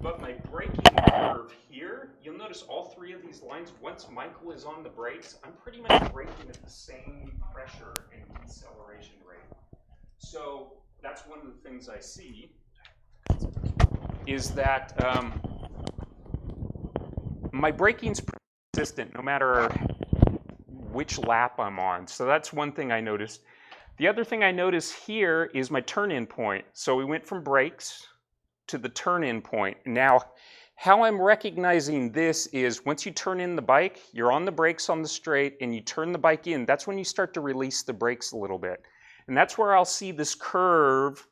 But my braking curve here, you'll notice all three of these lines, once Michael is on the brakes, I'm pretty much braking at the same pressure and deceleration rate. So that's one of the things I see, is that my braking's pretty consistent no matter which lap I'm on. So that's one thing I noticed. The other thing I notice here is my turn-in point. So we went from brakes to the turn-in point. Now, how I'm recognizing this is once you turn in the bike, you're on the brakes on the straight and you turn the bike in, that's when you start to release the brakes a little bit. And that's where I'll see this curve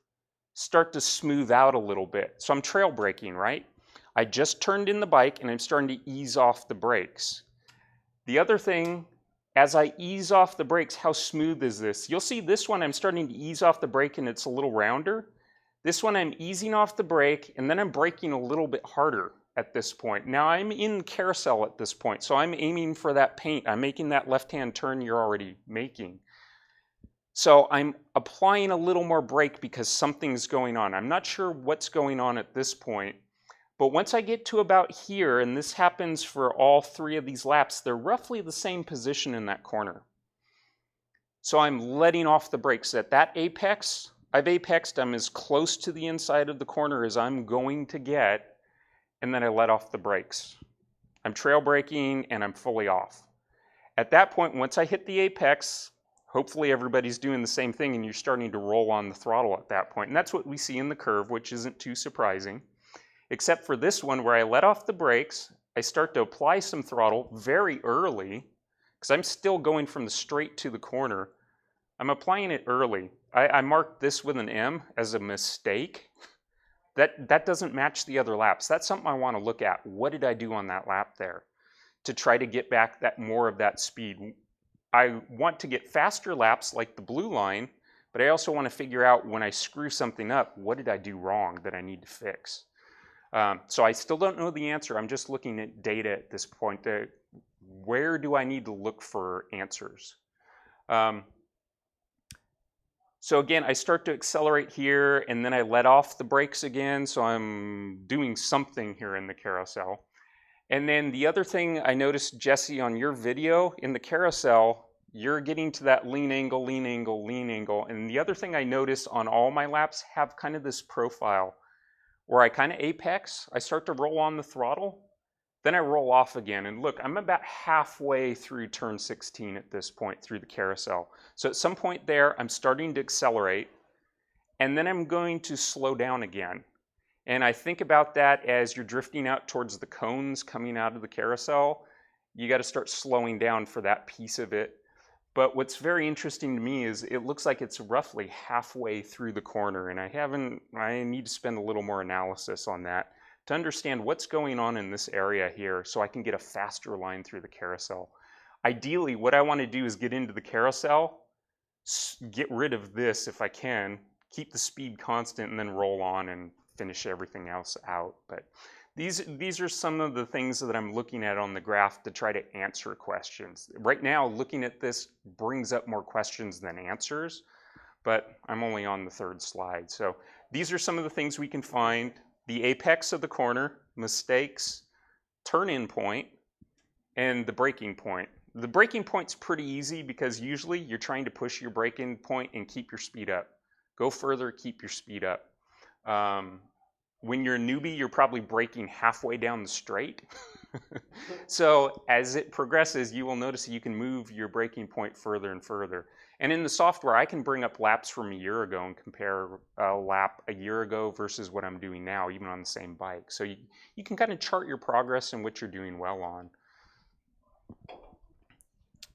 start to smooth out a little bit. So I'm trail braking, right? I just turned in the bike and I'm starting to ease off the brakes. The other thing, as I ease off the brakes, how smooth is this? You'll see this one, I'm starting to ease off the brake and it's a little rounder. This one, I'm easing off the brake and then I'm braking a little bit harder at this point. Now I'm in carousel at this point, so I'm aiming for that paint. I'm making that left-hand turn you're already making. So I'm applying a little more brake because something's going on. I'm not sure what's going on at this point, but once I get to about here, and this happens for all three of these laps, they're roughly the same position in that corner. So I'm letting off the brakes. At that apex, I've apexed, I'm as close to the inside of the corner as I'm going to get, and then I let off the brakes. I'm trail braking and I'm fully off. At that point, once I hit the apex, hopefully everybody's doing the same thing and you're starting to roll on the throttle at that point. And that's what we see in the curve, which isn't too surprising. Except for this one where I let off the brakes, I start to apply some throttle very early, because I'm still going from the straight to the corner. I'm applying it early. I marked this with an M as a mistake. That doesn't match the other laps. That's something I want to look at. What did I do on that lap there to try to get back that more of that speed? I want to get faster laps like the blue line, but I also want to figure out when I screw something up, what did I do wrong that I need to fix? So I still don't know the answer. I'm just looking at data at this point. Where do I need to look for answers? So again, I start to accelerate here and then I let off the brakes again. So I'm doing something here in the carousel. And then the other thing I noticed, Jesse, on your video in the carousel, you're getting to that lean angle, lean angle, lean angle. And the other thing I noticed on all my laps have kind of this profile where I kind of apex, I start to roll on the throttle, then I roll off again. And look, I'm about halfway through turn 16 at this point through the carousel. So at some point there, I'm starting to accelerate, and then I'm going to slow down again. And I think about that as you're drifting out towards the cones coming out of the carousel. You got to start slowing down for that piece of it. But what's very interesting to me is it looks like it's roughly halfway through the corner, and I need to spend a little more analysis on that to understand what's going on in this area here so I can get a faster line through the carousel. Ideally, what I want to do is get into the carousel, get rid of this if I can, keep the speed constant, and then roll on and finish everything else out. But these are some of the things that I'm looking at on the graph to try to answer questions. Right now, looking at this brings up more questions than answers, but I'm only on the third slide. So these are some of the things we can find. The apex of the corner, mistakes, turn-in point, and the braking point. The braking point's pretty easy because usually you're trying to push your braking point and keep your speed up. Go further, keep your speed up. When you're a newbie, you're probably braking halfway down the straight. So as it progresses, you will notice that you can move your braking point further and further. And in the software, I can bring up laps from a year ago and compare a lap a year ago versus what I'm doing now, even on the same bike. So you can kind of chart your progress and what you're doing well on.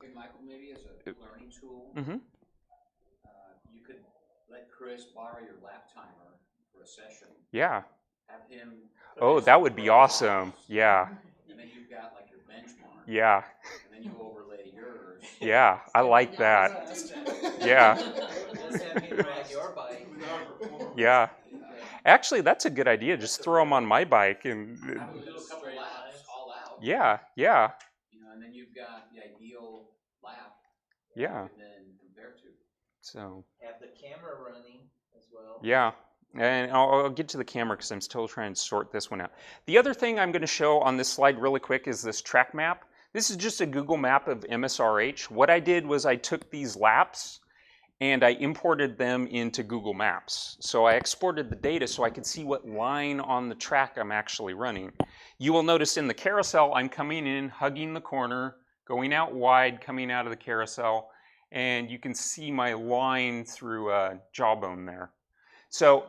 Hey, Michael, maybe as a learning tool, you could let Chris borrow your lap timer for a session. Yeah. Have him. Oh, that would be awesome. Yeah. And then you've got like your benchmark. Yeah. And then you overlay yours. Yeah, I like that. Yeah. Just have him ride your bike. Yeah. Actually, that's a good idea. Just throw them on my bike and. Have him do a couple laps all out. Yeah, yeah. You know, and then you've got the ideal lap. Yeah. And then compare to. So. Have the camera running as well. Yeah. And I'll get to the camera because I'm still trying to sort this one out. The other thing I'm going to show on this slide really quick is this track map. This is just a Google map of MSRH. What I did was I took these laps and I imported them into Google Maps. So I exported the data so I could see what line on the track I'm actually running. You will notice in the carousel, I'm coming in, hugging the corner, going out wide, coming out of the carousel, and you can see my line through Jawbone there. So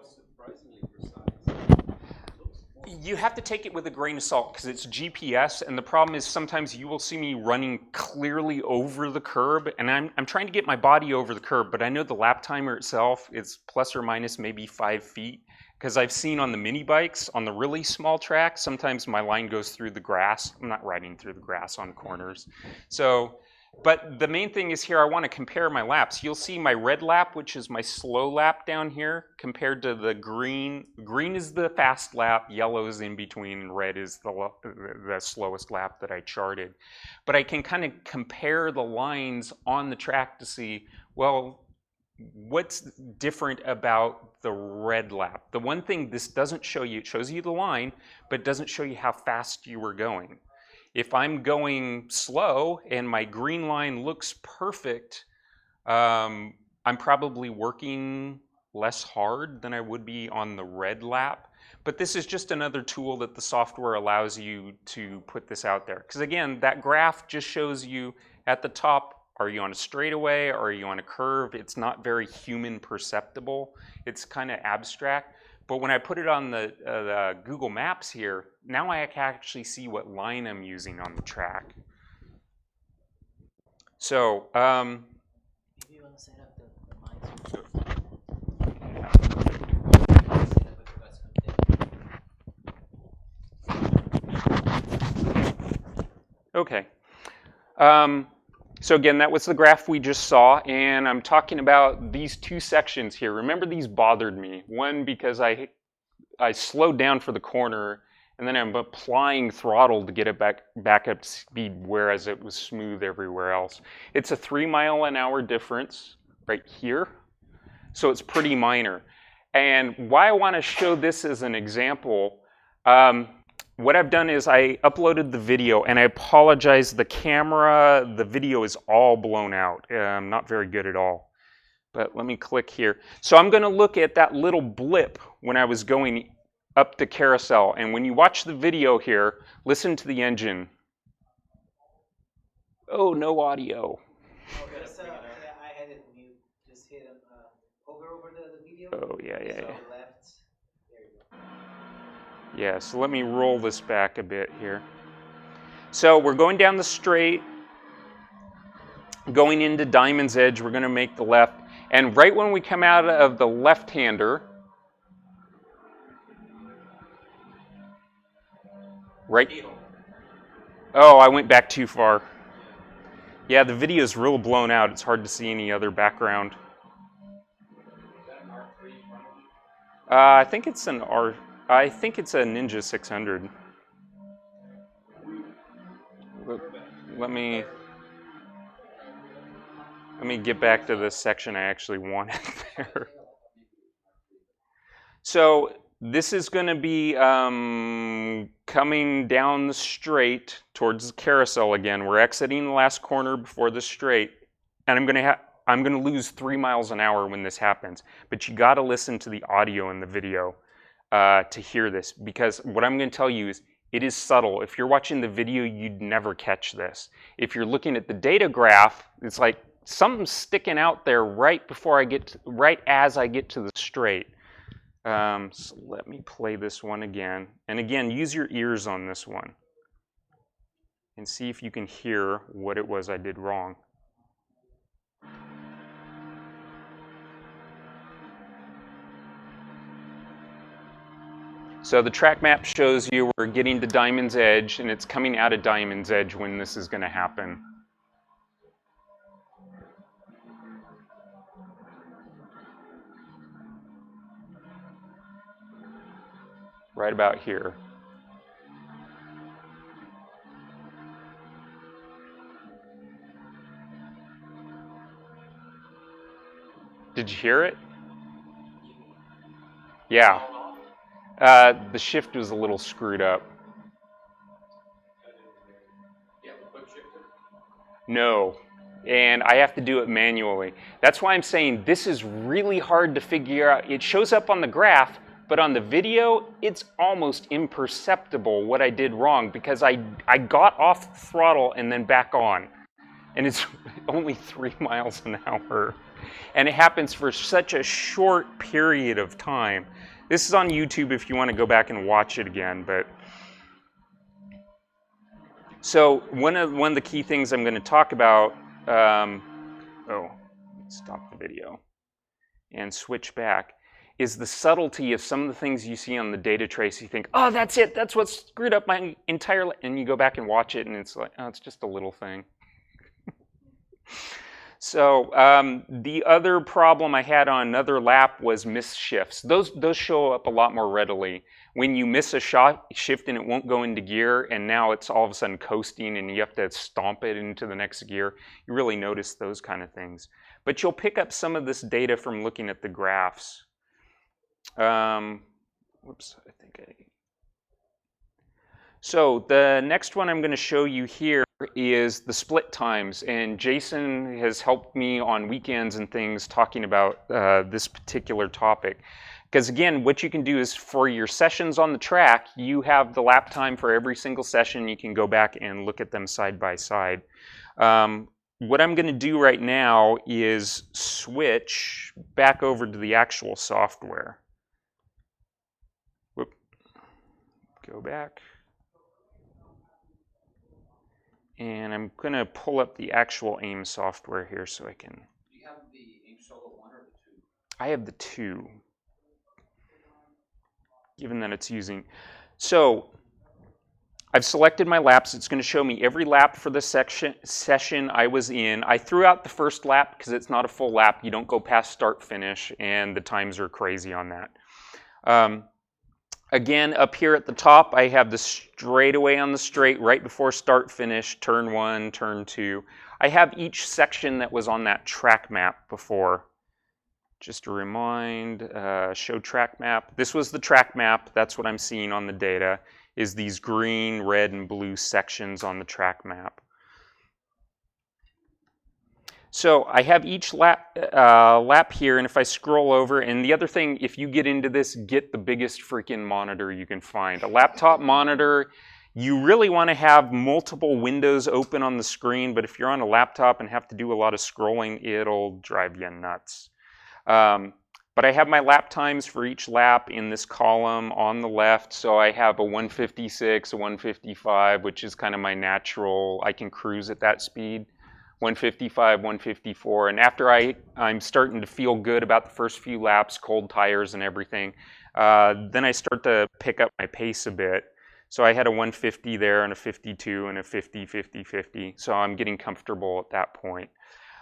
you have to take it with a grain of salt because it's GPS, and the problem is sometimes you will see me running clearly over the curb, and I'm trying to get my body over the curb, but I know the lap timer itself is plus or minus maybe 5 feet, because I've seen on the mini bikes, on the really small track, sometimes my line goes through the grass. I'm not riding through the grass on corners. So, but the main thing is here, I want to compare my laps. You'll see my red lap, which is my slow lap down here, compared to the green. Green is the fast lap, yellow is in between, and red is the slowest lap that I charted. But I can kind of compare the lines on the track to see, well, what's different about the red lap? The one thing this doesn't show you, it shows you the line, but it doesn't show you how fast you were going. If I'm going slow and my green line looks perfect, I'm probably working less hard than I would be on the red lap. But this is just another tool that the software allows you to put this out there. Because again, that graph just shows you at the top, are you on a straightaway? Are you on a curve? It's not very human perceptible. It's kind of abstract. But when I put it on the Google Maps here, now I can actually see what line I'm using on the track. So, Maybe you want to set up the lines. Set up a okay. So again, that was the graph we just saw, and I'm talking about these two sections here. Remember, these bothered me. One, because I slowed down for the corner, and then I'm applying throttle to get it back up to speed, whereas it was smooth everywhere else. It's a 3-mile-an-hour difference right here, so it's pretty minor. And why I want to show this as an example, what I've done is I uploaded the video, and I apologize, the video is all blown out. Not very good at all. But let me click here. So I'm going to look at that little blip when I was going up the carousel. And when you watch the video here, listen to the engine. Oh, no audio. Okay, so I had it mute. Just hit hover over the video. Oh, yeah. So left. There you go. Yeah, so let me roll this back a bit here. So we're going down the straight, going into Diamond's Edge. We're going to make the left. And right when we come out of the left-hander, right? Oh, I went back too far. Yeah, the video is real blown out. It's hard to see any other background. I think it's a Ninja 600. Let me get back to the section I actually wanted there. So this is going to be coming down the straight towards the carousel again. We're exiting the last corner before the straight, and I'm going to lose 3 miles an hour when this happens. But you got to listen to the audio in the video to hear this, because what I'm going to tell you is it is subtle. If you're watching the video, you'd never catch this. If you're looking at the data graph, it's like something's sticking out there right as I get to the straight. So let me play this one again. And again, use your ears on this one and see if you can hear what it was I did wrong. So the track map shows you we're getting to Diamond's Edge, and it's coming out of Diamond's Edge when this is going to happen. Right about here. Did you hear it? Yeah. The shift was a little screwed up. Yeah, the quick shifter. No. And I have to do it manually. That's why I'm saying this is really hard to figure out. It shows up on the graph, but on the video, it's almost imperceptible what I did wrong because I got off throttle and then back on. And it's only 3 miles an hour. And it happens for such a short period of time. This is on YouTube if you want to go back and watch it again. But so one of the key things I'm going to talk about. Stop the video and switch back. Is the subtlety of some of the things you see on the data trace. You think, oh, that's it. That's what screwed up my entire. And you go back and watch it, and it's like, oh, it's just a little thing. So the other problem I had on another lap was miss shifts. Those show up a lot more readily. When you miss a shift and it won't go into gear, and now it's all of a sudden coasting and you have to stomp it into the next gear, you really notice those kind of things. But you'll pick up some of this data from looking at the graphs. So the next one I'm going to show you here is the split times, and Jason has helped me on weekends and things talking about this particular topic. Because again, what you can do is for your sessions on the track, you have the lap time for every single session. You can go back and look at them side by side. What I'm going to do right now is switch back over to the actual software. Whoop. Go back. And I'm going to pull up the actual AIM software here so I can... Do you have the AIM Solo 1 or the 2? I have the 2, given that it's using... So I've selected my laps. It's going to show me every lap for the session I was in. I threw out the first lap because it's not a full lap. You don't go past start finish, and the times are crazy on that. Again, up here at the top, I have the straightaway on the straight right before start finish, turn 1, turn 2. I have each section that was on that track map before. Just to remind, show track map. This was the track map. That's what I'm seeing on the data, is these green, red, and blue sections on the track map. So I have each lap here, and if I scroll over, and the other thing, if you get into this, get the biggest freaking monitor you can find. A laptop monitor, you really want to have multiple windows open on the screen, but if you're on a laptop and have to do a lot of scrolling, it'll drive you nuts. But I have my lap times for each lap in this column on the left, so I have a 156, a 155, which is kind of my natural, I can cruise at that speed. 155, 154, and after I'm starting to feel good about the first few laps, cold tires and everything, then I start to pick up my pace a bit. So I had a 150 there and a 52 and a 50, 50, 50, so I'm getting comfortable at that point.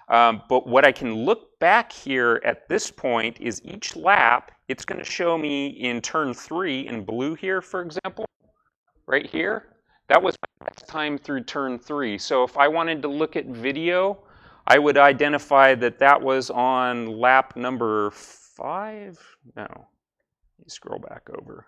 But what I can look back here at this point is each lap, it's going to show me in turn 3 in blue here, for example, right here. That was my best time through turn 3. So if I wanted to look at video, I would identify that that was on lap number 5. No, let me scroll back over.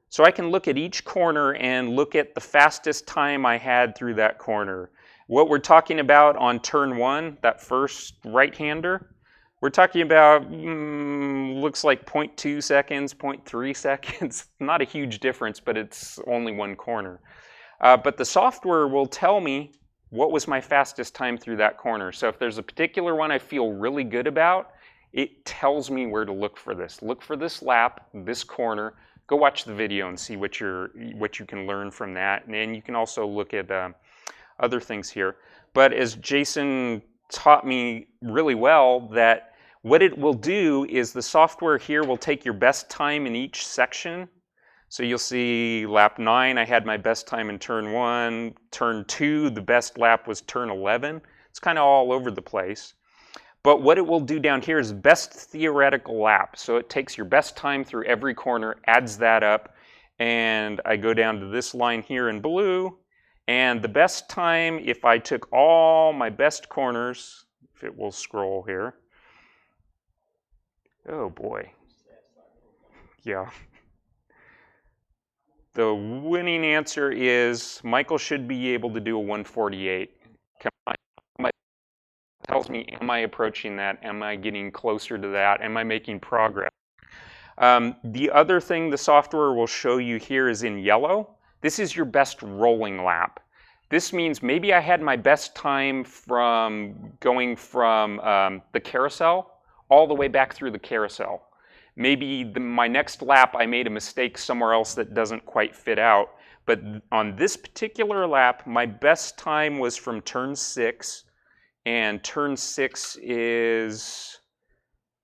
So I can look at each corner and look at the fastest time I had through that corner. What we're talking about on turn 1, that first right-hander, we're talking about, looks like 0.2 seconds, 0.3 seconds. Not a huge difference, but it's only one corner. But the software will tell me what was my fastest time through that corner. So if there's a particular one I feel really good about, it tells me where to look for this. Look for this lap, this corner. Go watch the video and see what you can learn from that. And you can also look at other things here. But as Jason taught me really well, that what it will do is the software here will take your best time in each section. So you'll see lap 9, I had my best time in turn 1. Turn 2, the best lap was turn 11. It's kind of all over the place. But what it will do down here is best theoretical lap. So it takes your best time through every corner, adds that up, and I go down to this line here in blue. And the best time, if I took all my best corners, if it will scroll here. Oh boy. Yeah. The winning answer is Michael should be able to do a 148. Tells me, am I approaching that? Am I getting closer to that? Am I making progress? The other thing the software will show you here is in yellow. This is your best rolling lap. This means maybe I had my best time from going from the carousel all the way back through the carousel. Maybe my next lap I made a mistake somewhere else that doesn't quite fit out. But on this particular lap, my best time was from turn 6. And turn 6 is,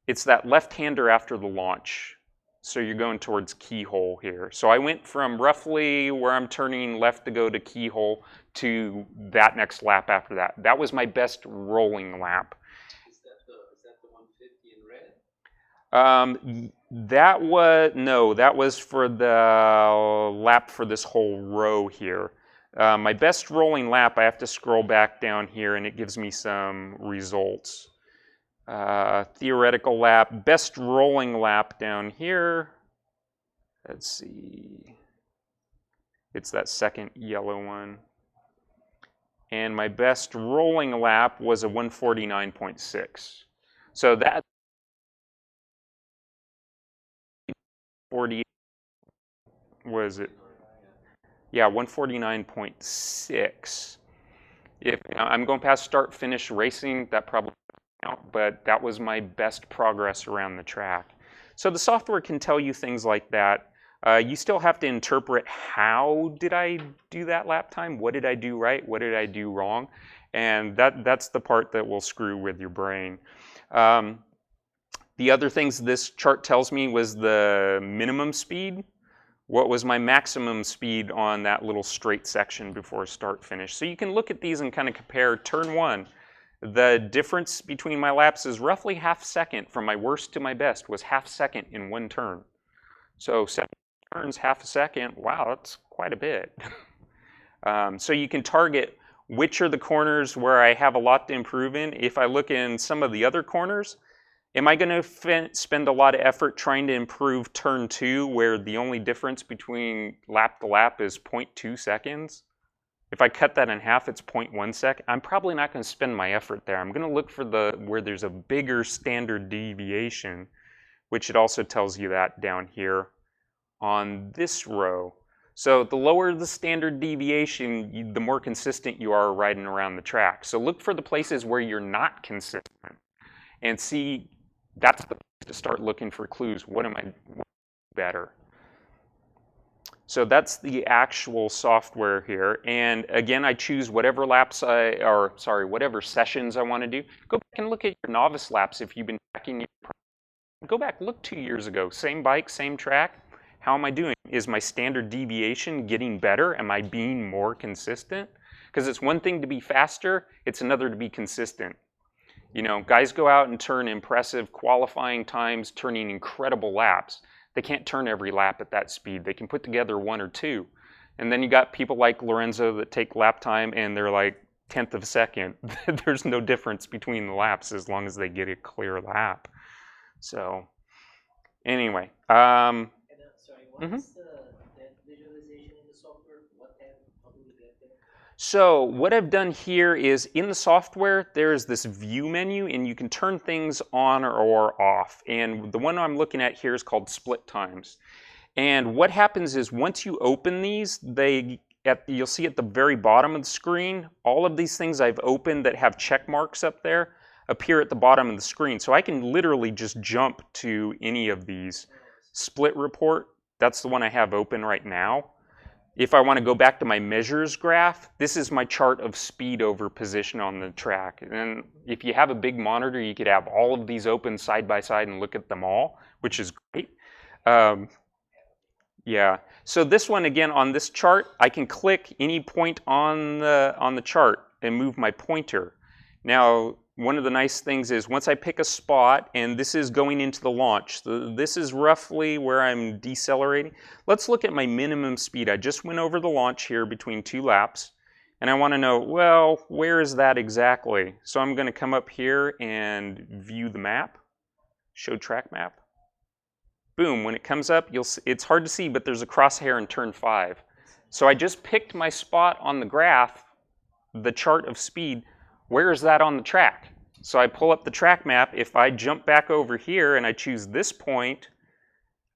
it's that left-hander after the launch. So you're going towards keyhole here. So I went from roughly where I'm turning left to go to keyhole to that next lap after that. That was my best rolling lap. Is that the 150 in red? That was for the lap for this whole row here. My best rolling lap, I have to scroll back down here and it gives me some results. Theoretical lap, best rolling lap down here. Let's see. It's that second yellow one. And my best rolling lap was a 149.6. So that 40 was it? Yeah, 149.6. If I'm going past start finish racing, that probably doesn't count, but that was my best progress around the track. So the software can tell you things like that. You still have to interpret how did I do that lap time? What did I do right? What did I do wrong? And that's the part that will screw with your brain. The other things this chart tells me was the minimum speed. What was my maximum speed on that little straight section before start finish? So you can look at these and kind of compare turn 1. The difference between my laps is roughly half second from my worst to my best was half second in one turn. So 7 turns, half a second, wow, that's quite a bit. So you can target which are the corners where I have a lot to improve in. If I look in some of the other corners, am I going to spend a lot of effort trying to improve turn 2 where the only difference between lap to lap is 0.2 seconds? If I cut that in half, it's 0.1 second. I'm probably not going to spend my effort there. I'm going to look for where there's a bigger standard deviation, which it also tells you that down here on this row. So the lower the standard deviation, the more consistent you are riding around the track. So look for the places where you're not consistent and see. That's the place to start looking for clues. What am I better? So that's the actual software here. And again, I choose whatever whatever sessions I want to do. Go back and look at your novice laps if you've been tracking your. Go back, look 2 years ago. Same bike, same track. How am I doing? Is my standard deviation getting better? Am I being more consistent? Because it's one thing to be faster, it's another to be consistent. You know, guys go out and turn impressive qualifying times, turning incredible laps. They can't turn every lap at that speed. They can put together 1 or 2. And then you got people like Lorenzo that take lap time and they're like 1/10 of a second. There's no difference between the laps as long as they get a clear lap. So, anyway. Sorry, what's the visualization in the software? How do we get there? So what I've done here is in the software, there's this view menu and you can turn things on or off. And the one I'm looking at here is called split times. And what happens is once you open these, you'll see at the very bottom of the screen, all of these things I've opened that have check marks up there appear at the bottom of the screen. So I can literally just jump to any of these. Split report, that's the one I have open right now. If I want to go back to my measures graph, this is my chart of speed over position on the track. And if you have a big monitor, you could have all of these open side by side and look at them all, which is great. Yeah, so this one again on this chart, I can click any point on the chart and move my pointer. Now, one of the nice things is once I pick a spot, and this is going into the launch, this is roughly where I'm decelerating. Let's look at my minimum speed. I just went over the launch here between 2 laps, and I want to know, well, where is that exactly? So I'm going to come up here and view the map, show track map. boom, when it comes up, it's hard to see, but there's a crosshair in turn 5. So I just picked my spot on the graph, the chart of speed. Where is that on the track? So I pull up the track map. If I jump back over here and I choose this point,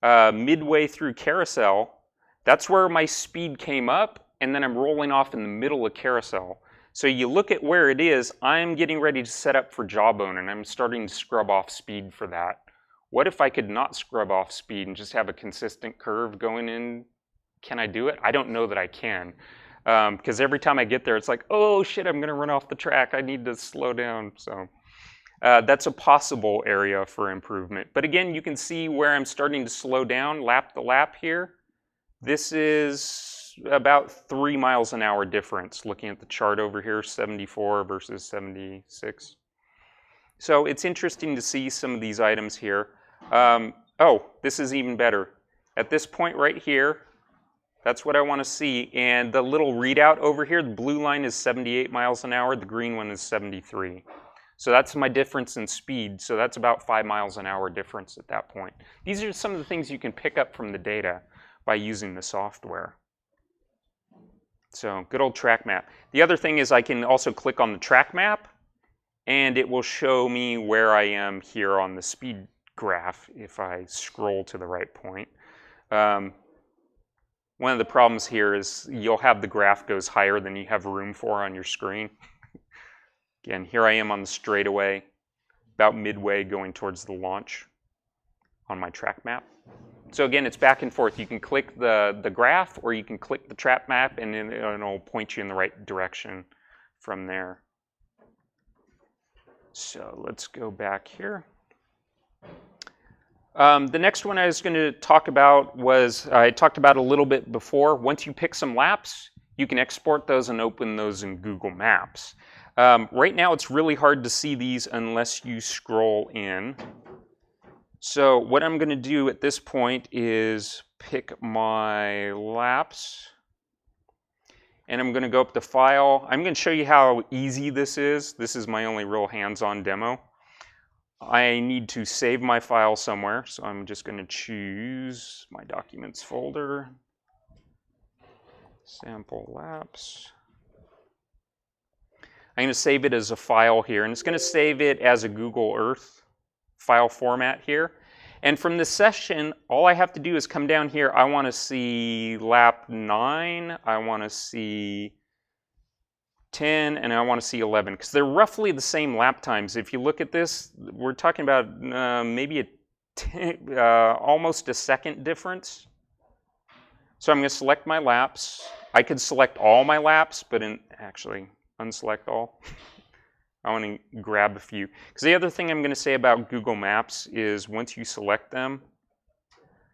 midway through carousel, that's where my speed came up, and then I'm rolling off in the middle of carousel. So you look at where it is, I'm getting ready to set up for jawbone, and I'm starting to scrub off speed for that. What if I could not scrub off speed and just have a consistent curve going in? Can I do it? I don't know that I can. Because every time I get there, it's like, oh shit, I'm gonna run off the track. I need to slow down. So that's a possible area for improvement. But again, you can see where I'm starting to slow down, lap to lap here. This is about 3 miles an hour difference, looking at the chart over here, 74 versus 76. So it's interesting to see some of these items here. Oh, this is even better. At this point right here, that's what I want to see. And the little readout over here, the blue line is 78 miles an hour, the green one is 73. So that's my difference in speed. So that's about 5 miles an hour difference at that point. These are some of the things you can pick up from the data by using the software. So good old track map. The other thing is I can also click on the track map, and it will show me where I am here on the speed graph if I scroll to the right point. One of the problems here is you'll have the graph goes higher than you have room for on your screen. Again, here I am on the straightaway, about midway going towards the launch on my track map. So again, it's back and forth. You can click the graph, or you can click the track map, and then it'll point you in the right direction from there. So let's go back here. The next one I was going to talk about was, I talked about a little bit before. Once you pick some laps, you can export those and open those in Google Maps. Right now, it's really hard to see these unless you scroll in. So what I'm going to do at this point is pick my laps, and I'm going to go up to File. I'm going to show you how easy this is. This is my only real hands-on demo. I need to save my file somewhere, so I'm just going to choose my Documents folder, Sample Laps. I'm going to save it as a file here, and it's going to save it as a Google Earth file format here. And from this session, all I have to do is come down here. I want to see lap 9, I want to see 10, and I want to see 11, because they're roughly the same lap times. If you look at this, we're talking about maybe almost a second difference. So I'm going to select my laps. I could select all my laps, but actually unselect all. I want to grab a few. Because the other thing I'm going to say about Google Maps is once you select them,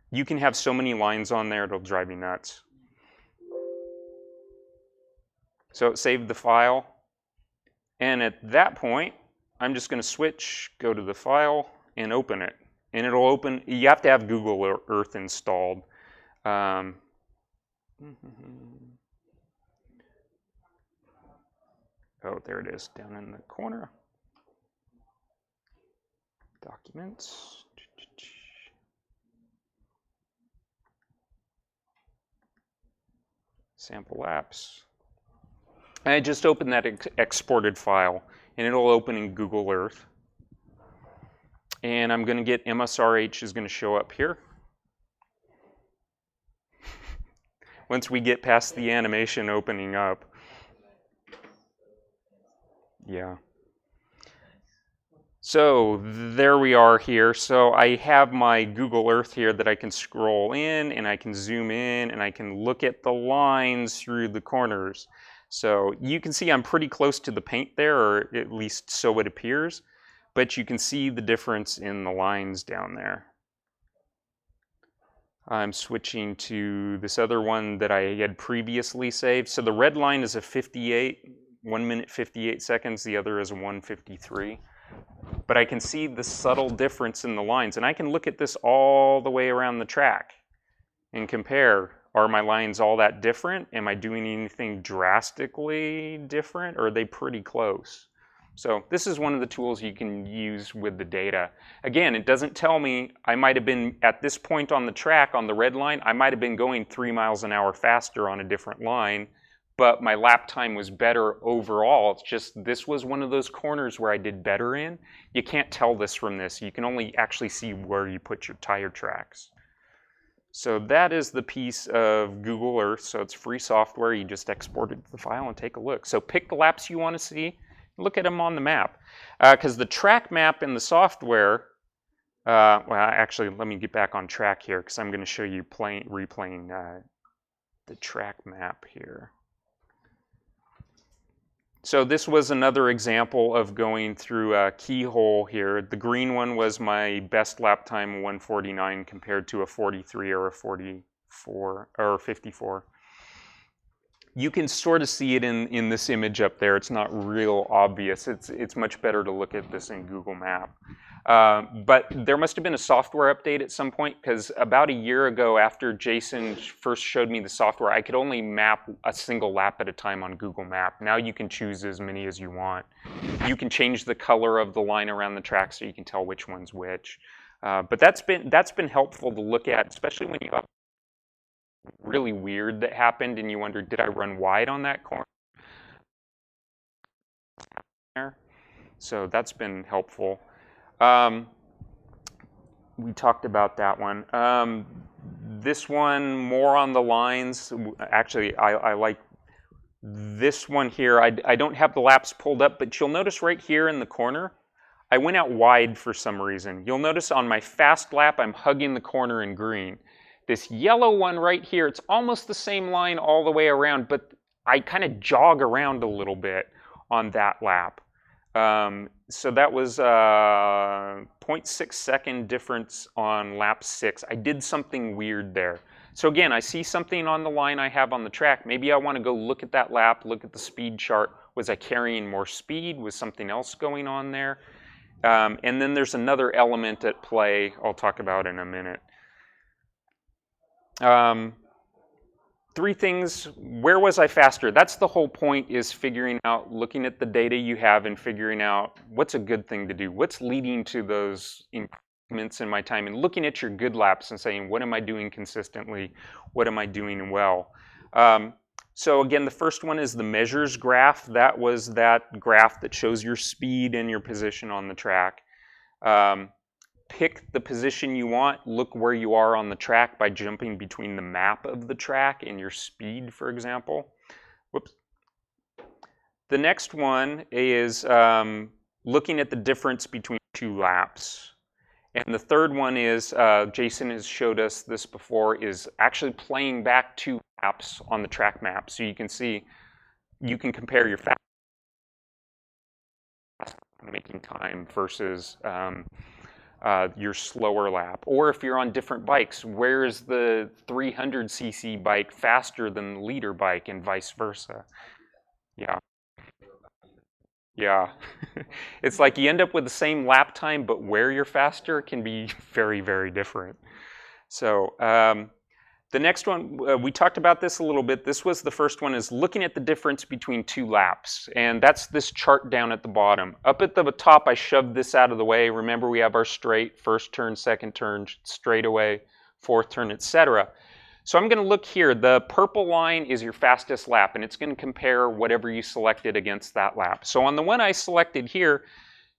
you can have so many lines on there, it'll drive you nuts. So it saved the file. And at that point, I'm just going to switch, go to the file, and open it. And it'll open. You have to have Google Earth installed. Oh, there it is, down in the corner. Documents. Sample apps. I just opened that exported file, and it'll open in Google Earth. And I'm going to get MSRH is going to show up here. Once we get past the animation opening up. Yeah. So there we are here. So I have my Google Earth here that I can scroll in, and I can zoom in, and I can look at the lines through the corners. So you can see I'm pretty close to the paint there, or at least so it appears. But you can see the difference in the lines down there. I'm switching to this other one that I had previously saved. So the red line is a 1 minute 58 seconds, the other is a 1:53. But I can see the subtle difference in the lines, and I can look at this all the way around the track and compare. Are my lines all that different? Am I doing anything drastically different, or are they pretty close? So this is one of the tools you can use with the data. Again, it doesn't tell me I might have been at this point on the track on the red line, I might have been going 3 miles an hour faster on a different line, but my lap time was better overall. It's just this was one of those corners where I did better in. You can't tell this from this. You can only actually see where you put your tire tracks. So that is the piece of Google Earth. So it's free software. You just export it to the file and take a look. So pick the laps you want to see. Look at them on the map. Because the track map in the software, well, actually, let me get back on track here because I'm going to show you replaying the track map here. So this was another example of going through a keyhole here. The green one was my best lap time, 149, compared to a 43 or a 44 or 54. You can sort of see it in this image up there. It's not real obvious. It's much better to look at this in Google Map. But there must have been a software update at some point, because about a year ago, after Jason first showed me the software, I could only map a single lap at a time on Google Map. Now you can choose as many as you want. You can change the color of the line around the track so you can tell which one's which. But that's been helpful to look at, especially when you have really weird that happened and you wonder, did I run wide on that corner? So that's been helpful. We talked about that one. This one, more on the lines. Actually, I like this one here. I don't have the laps pulled up, but you'll notice right here in the corner, I went out wide for some reason. You'll notice on my fast lap, I'm hugging the corner in green. This yellow one right here, it's almost the same line all the way around, but I kind of jog around a little bit on that lap. So that was a 0.6 second difference on lap 6. I did something weird there. So again, I see something on the line I have on the track. Maybe I want to go look at that lap, look at the speed chart. Was I carrying more speed? Was something else going on there? And then there's another element at play I'll talk about in a minute. 3 things. Where was I faster? That's the whole point, is figuring out, looking at the data you have and figuring out what's a good thing to do. What's leading to those improvements in my time, and looking at your good laps and saying, what am I doing consistently? What am I doing well? So again, the first one is the measures graph. That was that graph that shows your speed and your position on the track. Pick the position you want. Look where you are on the track by jumping between the map of the track and your speed, for example. Whoops. The next one is looking at the difference between 2 laps. And the third one is, Jason has showed us this before, is actually playing back 2 laps on the track map. So you can see, you can compare your fast making time versus your slower lap. Or if you're on different bikes, where is the 300cc bike faster than the leader bike, and vice versa? Yeah. Yeah. It's like you end up with the same lap time, but where you're faster can be very, very different. So the next one, we talked about this a little bit. This was the first one, is looking at the difference between 2 laps. And that's this chart down at the bottom. Up at the top, I shoved this out of the way. Remember, we have our straight, first turn, second turn, straightaway, fourth turn, etc. So I'm going to look here. The purple line is your fastest lap, and it's going to compare whatever you selected against that lap. So on the one I selected here,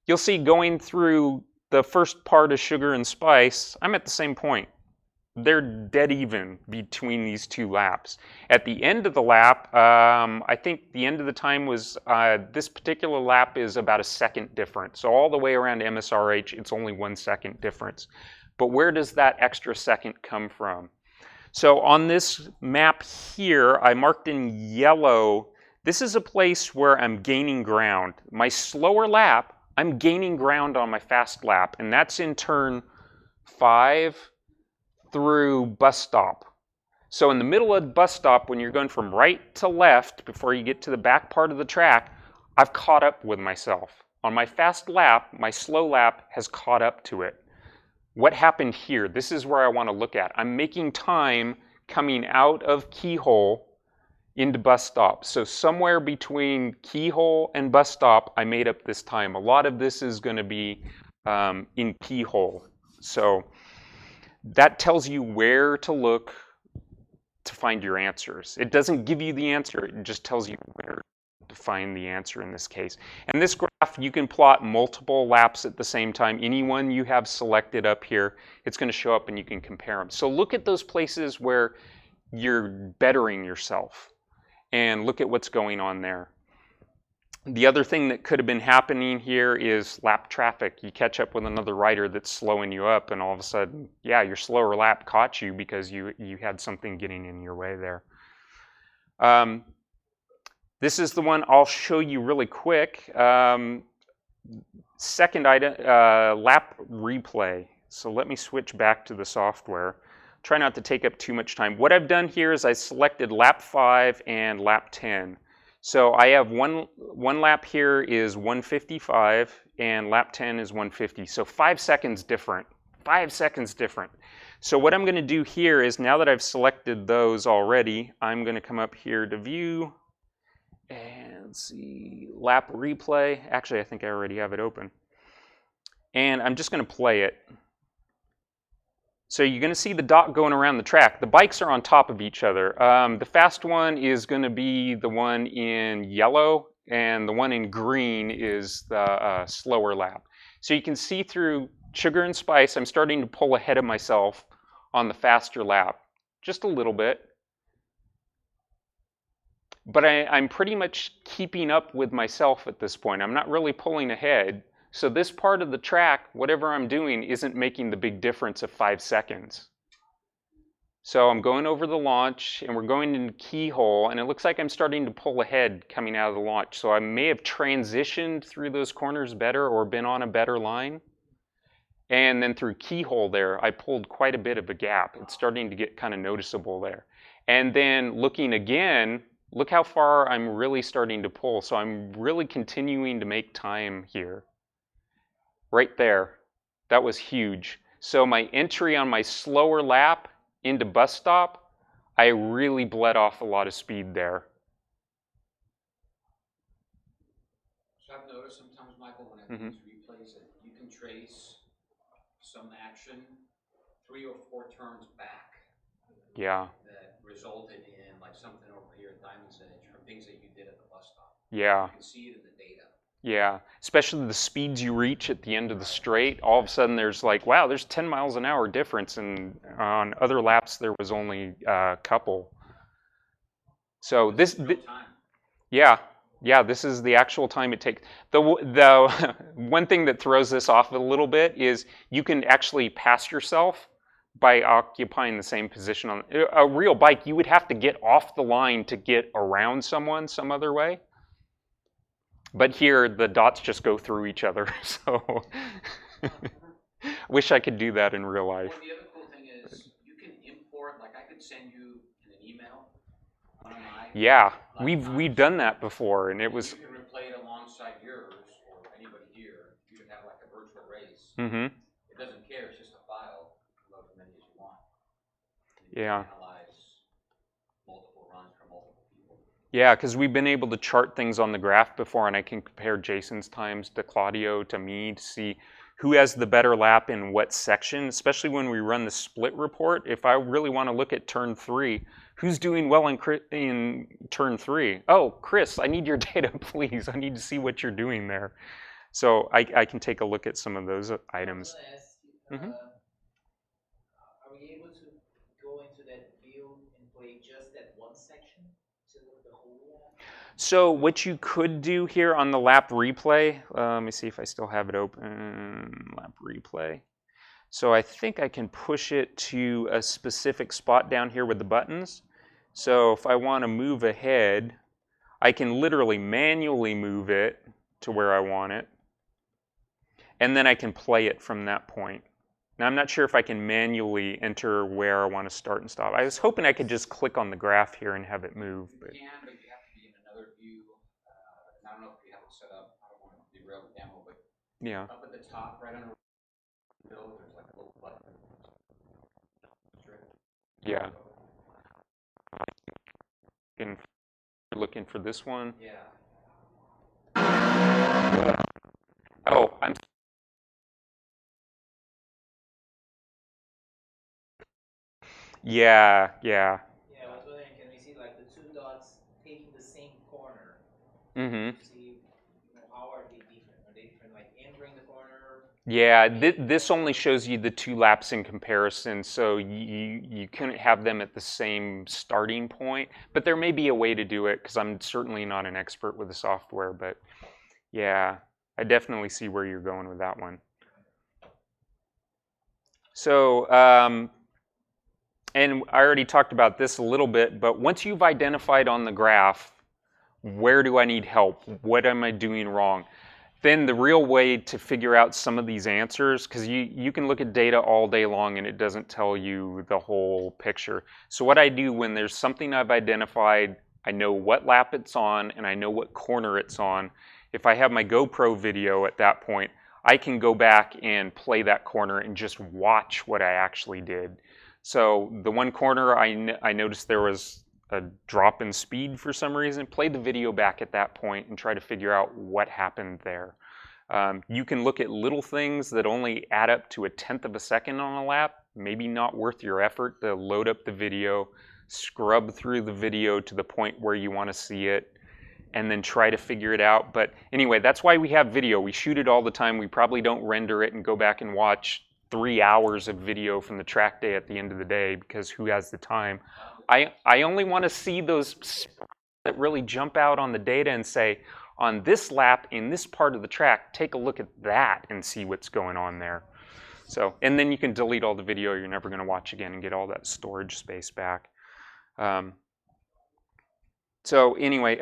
you'll see going through the first part of Sugar and Spice, I'm at the same point. They're dead even between these 2 laps. At the end of the lap, I think the end of the time was, this particular lap is about a second difference. So all the way around MSRH, it's only 1 second difference. But where does that extra second come from? So on this map here, I marked in yellow, this is a place where I'm gaining ground. My slower lap, I'm gaining ground on my fast lap, and that's in turn 5 through bus stop. So in the middle of the bus stop, when you're going from right to left before you get to the back part of the track, I've caught up with myself. On my fast lap, my slow lap has caught up to it. What happened here? This is where I want to look at. I'm making time coming out of keyhole into bus stop. So somewhere between keyhole and bus stop, I made up this time. A lot of this is going to be in keyhole. So that tells you where to look to find your answers. It doesn't give you the answer, it just tells you where to find the answer in this case. And this graph, you can plot multiple laps at the same time. Any one you have selected up here, it's going to show up and you can compare them. So look at those places where you're bettering yourself and look at what's going on there. The other thing that could have been happening here is lap traffic. You catch up with another rider that's slowing you up, and all of a sudden, yeah, your slower lap caught you because you had something getting in your way there. This is the one I'll show you really quick. Second item, lap replay. So let me switch back to the software. Try not to take up too much time. What I've done here is I selected lap 5 and lap 10. So I have one lap here is 155 and lap 10 is 150. So 5 seconds different. 5 seconds different. So what I'm going to do here is, now that I've selected those already, I'm going to come up here to view and see lap replay. Actually, I think I already have it open. And I'm just going to play it. So you're going to see the dot going around the track. The bikes are on top of each other. The fast one is going to be the one in yellow, and the one in green is the slower lap. So you can see through sugar and spice, I'm starting to pull ahead of myself on the faster lap, just a little bit. But I'm pretty much keeping up with myself at this point. I'm not really pulling ahead. So this part of the track, whatever I'm doing, isn't making the big difference of 5 seconds. So I'm going over the launch, and we're going into keyhole, and it looks like I'm starting to pull ahead coming out of the launch. So I may have transitioned through those corners better or been on a better line. And then through keyhole there, I pulled quite a bit of a gap. It's starting to get kind of noticeable there. And then looking again, look how far I'm really starting to pull. So I'm really continuing to make time here. Right there, that was huge. So my entry on my slower lap into bus stop, I really bled off a lot of speed there. So I've noticed sometimes, Michael, when I do these replays, that you can trace some action 3 or 4 turns back. Yeah. That resulted in like something over here at Diamond's Edge from things that you did at the bus stop. Yeah. You can see it in the data. Yeah, especially the speeds you reach at the end of the straight. All of a sudden there's like, wow, there's 10 miles an hour difference, and on other laps there was only a couple. So this, yeah, this is the actual time it takes. The one thing that throws this off a little bit is you can actually pass yourself by occupying the same position. On a real bike, you would have to get off the line to get around someone some other way. But here, the dots just go through each other, so wish I could do that in real life. Well, the other cool thing is you can import, like I could send you in an email one of my. Yeah, we've done that before, and it was. You can replay it alongside yours or anybody here. You can have like a virtual race. Mm-hmm. It doesn't care; it's just a file. Load as many as you want. Yeah. Analyze multiple runs from multiple people. Yeah, because we've been able to chart things on the graph before, and I can compare Jason's times to Claudio to me to see who has the better lap in what section, especially when we run the split report. If I really want to look at turn 3, who's doing well in turn 3? Oh, Chris, I need your data, please. I need to see what you're doing there. So I can take a look at some of those items. I was gonna ask you, are we able to go into that view and play just that one section to look at the whole lap? So what you could do here on the lap replay, let me see if I still have it open, lap replay. So I think I can push it to a specific spot down here with the buttons. So if I want to move ahead, I can literally manually move it to where I want it. And then I can play it from that point. Now I'm not sure if I can manually enter where I want to start and stop. I was hoping I could just click on the graph here and have it move. But You can, but you have to be in another view. I don't know if you have it set up. I don't want to derail the demo, but yeah. up at the top, right under the bill, there's like a little button. Yeah. looking for this one. Yeah. Oh, I'm. Yeah, yeah. Yeah, I was wondering, can we see like the two dots taking the same corner? Mm-hmm. See, how are they different? Are they different like entering the corner? Yeah, this only shows you the two laps in comparison, so you couldn't have them at the same starting point. But there may be a way to do it, because I'm certainly not an expert with the software. But yeah, I definitely see where you're going with that one. So, and I already talked about this a little bit, but once you've identified on the graph, where do I need help? What am I doing wrong? Then the real way to figure out some of these answers, because you can look at data all day long and it doesn't tell you the whole picture. So what I do when there's something I've identified, I know what lap it's on and I know what corner it's on. If I have my GoPro video at that point, I can go back and play that corner and just watch what I actually did. So the one corner I noticed there was a drop in speed for some reason, play the video back at that point and try to figure out what happened there. You can look at little things that only add up to 1/10 of a second on a lap, maybe not worth your effort to load up the video, scrub through the video to the point where you want to see it, and then try to figure it out. But anyway, that's why we have video. We shoot it all the time. We probably don't render it and go back and watch 3 hours of video from the track day at the end of the day, because who has the time? I only want to see those that really jump out on the data and say, on this lap in this part of the track, take a look at that and see what's going on there. So, and then you can delete all the video you're never going to watch again and get all that storage space back. So anyway,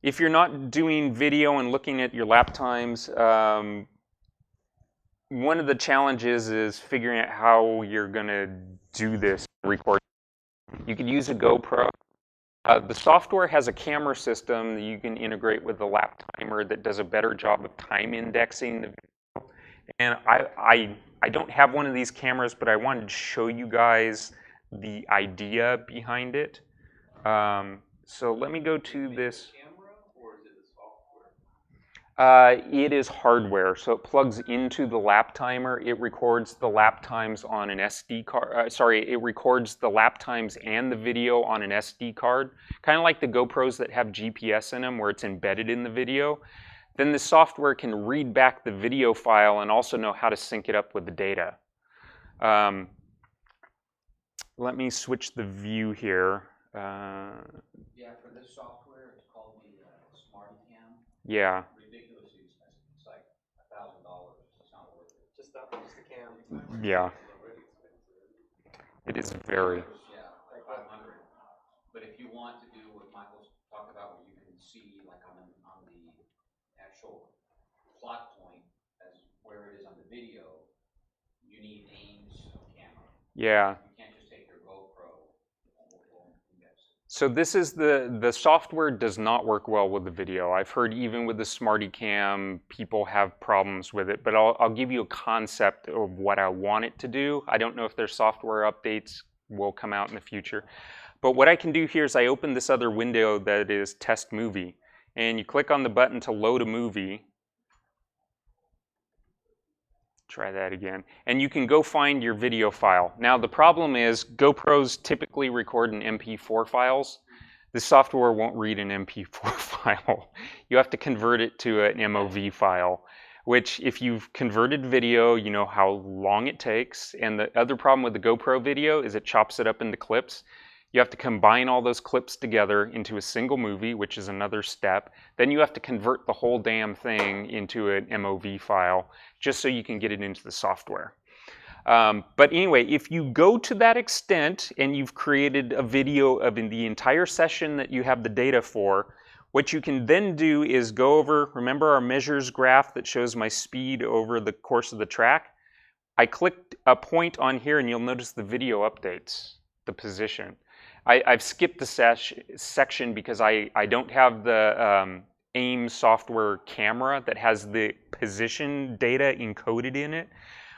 if you're not doing video and looking at your lap times, one of the challenges is figuring out how you're going to do this record. You could use a GoPro. The software has a camera system that you can integrate with the lap timer that does a better job of time indexing the video. And I don't have one of these cameras, but I wanted to show you guys the idea behind it. So let me go to this. It is hardware, so it plugs into the lap timer. It records the lap times on an SD card. It records the lap times and the video on an SD card, kind of like the GoPros that have GPS in them, where it's embedded in the video. Then the software can read back the video file and also know how to sync it up with the data. Let me switch the view here. Yeah, for this software, it's called the SmartyCam. Yeah. Ridiculously expensive. It's like $1,000. It's not worth it. Just the cam. Yeah. It is very. Yeah, like 500. But if you want to do what Michael's talked about, where you can see like on the actual plot point as where it is on the video, you need Ames camera. Yeah. You can't just take your GoPro. So this is the software does not work well with the video. I've heard even with the SmartyCam, people have problems with it, but I'll give you a concept of what I want it to do. I don't know if their software updates will come out in the future. But what I can do here is I open this other window that is Test Movie, and you click on the button to load a movie. Try that again. And you can go find your video file. Now the problem is GoPros typically record in MP4 files. The software won't read an MP4 file. You have to convert it to an MOV file, which if you've converted video, you know how long it takes. And the other problem with the GoPro video is it chops it up into clips. You have to combine all those clips together into a single movie, which is another step. Then you have to convert the whole damn thing into an MOV file just so you can get it into the software. But anyway, if you go to that extent and you've created a video of the entire session that you have the data for, what you can then do is go over, remember our measures graph that shows my speed over the course of the track? I clicked a point on here and you'll notice the video updates the position. I've skipped the section because I don't have the Ames software camera that has the position data encoded in it.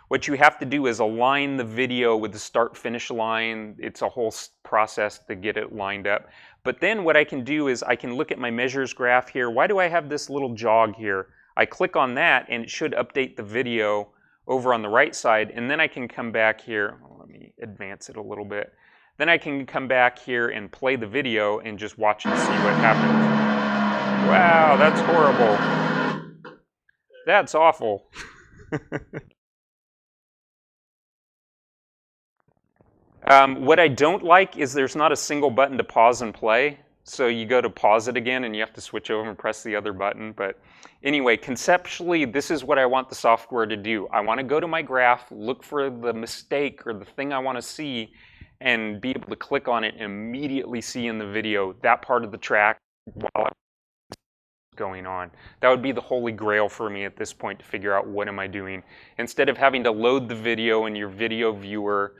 What you have to do is align the video with the start-finish line. It's a whole process to get it lined up. But then what I can do is I can look at my measures graph here. Why do I have this little jog here? I click on that and it should update the video over on the right side, and then I can come back here. Let me advance it a little bit. Then I can come back here and play the video and just watch and see what happens. Wow, that's horrible. That's awful. What I don't like is there's not a single button to pause and play. So you go to pause it again and you have to switch over and press the other button. But anyway, conceptually, this is what I want the software to do. I want to go to my graph, look for the mistake or the thing I want to see, and be able to click on it and immediately see in the video that part of the track while it's going on. That would be the holy grail for me at this point to figure out what am I doing. Instead of having to load the video in your video viewer,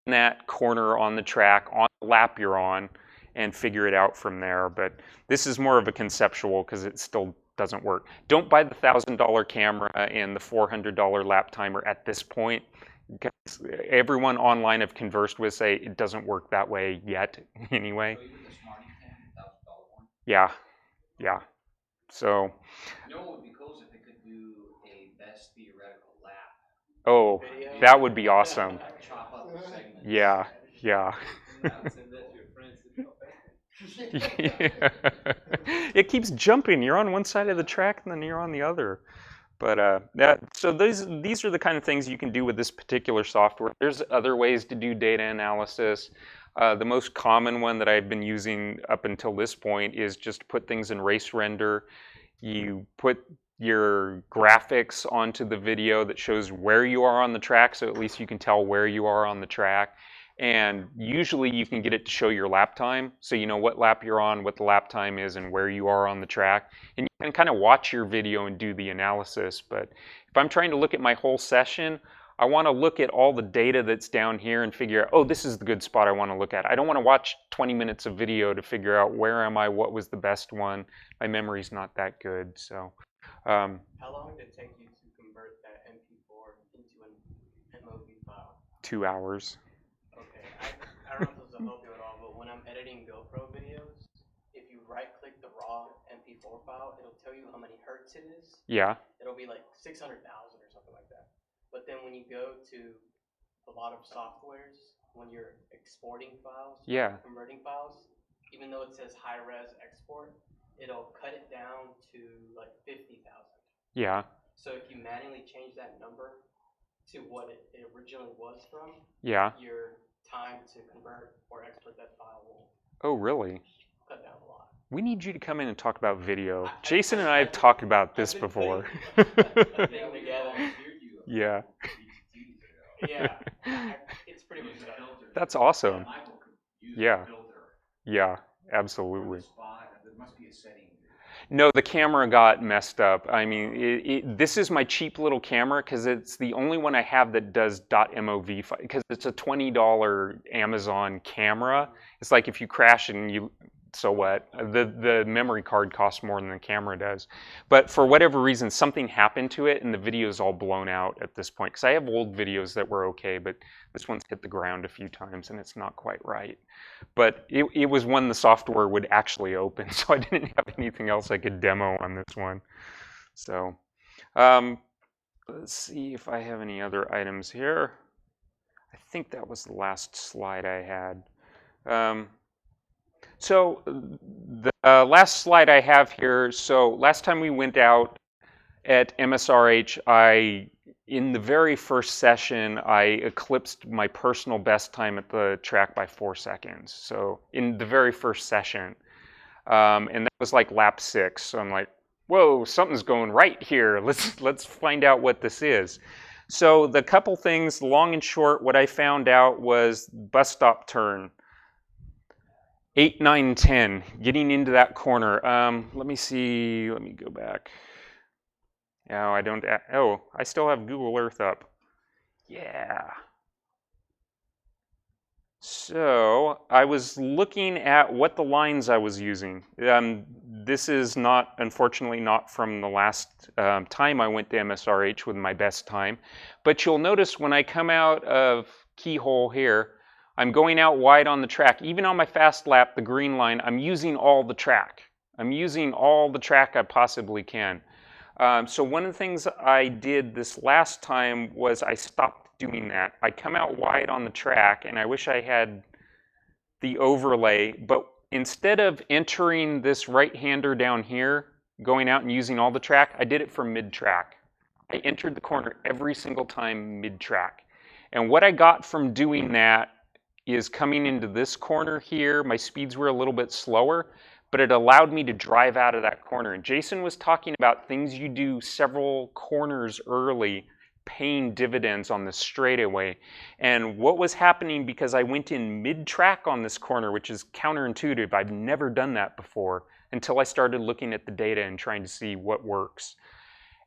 in that corner on the track, on the lap you're on, and figure it out from there. But this is more of a conceptual because it still doesn't work. Don't buy the $1,000 camera and the $400 lap timer at this point, because everyone online I've conversed with say it doesn't work that way yet anyway. So even the Smarty $10,000 one? Yeah, yeah. So. You know what would be cool is if it could do a best theoretical lap. Oh, Video. that would be awesome. Like chop up the segments. Yeah, yeah. It keeps jumping. You're on one side of the track and then you're on the other. But so these are the kind of things you can do with this particular software. There's other ways to do data analysis. The most common one that I've been using up until this point is just put things in race render. You put your graphics onto the video that shows where you are on the track, so at least you can tell where you are on the track. And usually you can get it to show your lap time, so you know what lap you're on, what the lap time is, and where you are on the track. And you can kind of watch your video and do the analysis. But if I'm trying to look at my whole session, I want to look at all the data that's down here and figure out, oh, this is the good spot I want to look at. I don't want to watch 20 minutes of video to figure out where am I, what was the best one. My memory's not that good, so. How long did it take you to convert that MP4 into an MOV file? 2 hours. Okay, I don't know if this will help you at all, but when I'm editing GoPro videos, if you right-click the raw MP4 file, it'll tell you how many hertz it is. Yeah. It'll be like 600,000 or something like that. But then when you go to a lot of softwares, when you're exporting files, Yeah. converting files, even though it says high-res export, it'll cut it down to like 50,000. Yeah. So if you manually change that number to what it originally was from, Yeah. your time to convert or export that file will Oh, really? cut down a lot. We need you to come in and talk about video. Jason and I have talked about this before. Thing together. Yeah. Yeah, it's pretty much done. That's awesome. Michael could use Yeah. a filter Yeah, for the absolutely. spot. There must be a setting. No, the camera got messed up. I mean, this is my cheap little camera because it's the only one I have that does .mov file, because it's a $20 Amazon camera. It's like if you crash and you, so what? The memory card costs more than the camera does. But for whatever reason, something happened to it and the video's all blown out at this point. Because I have old videos that were okay, but this one's hit the ground a few times and it's not quite right. But it was one the software would actually open, so I didn't have anything else I could demo on this one. So let's see if I have any other items here. I think that was the last slide I had. So the last slide I have here, so last time we went out at MSRH, in the very first session, I eclipsed my personal best time at the track by 4 seconds. So in the very first session, and that was like lap 6. So I'm like, whoa, something's going right here. Let's find out what this is. So the couple things, long and short, what I found out was bus stop turn. 8, 9, 10, getting into that corner. Let me see, let me go back. No, I don't, oh, I still have Google Earth up. Yeah. So I was looking at what the lines I was using. This is not, unfortunately, not from the last time I went to MSRH with my best time. But you'll notice when I come out of Keyhole here, I'm going out wide on the track. Even on my fast lap, the green line, I'm using all the track. I'm using all the track I possibly can. So one of the things I did this last time was I stopped doing that. I come out wide on the track, and I wish I had the overlay, but instead of entering this right-hander down here, going out and using all the track, I did it from mid-track. I entered the corner every single time mid-track. And what I got from doing that is coming into this corner here, my speeds were a little bit slower, but it allowed me to drive out of that corner. And Jason was talking about things you do several corners early, paying dividends on the straightaway. And what was happening, because I went in mid-track on this corner, which is counterintuitive, I've never done that before until I started looking at the data and trying to see what works.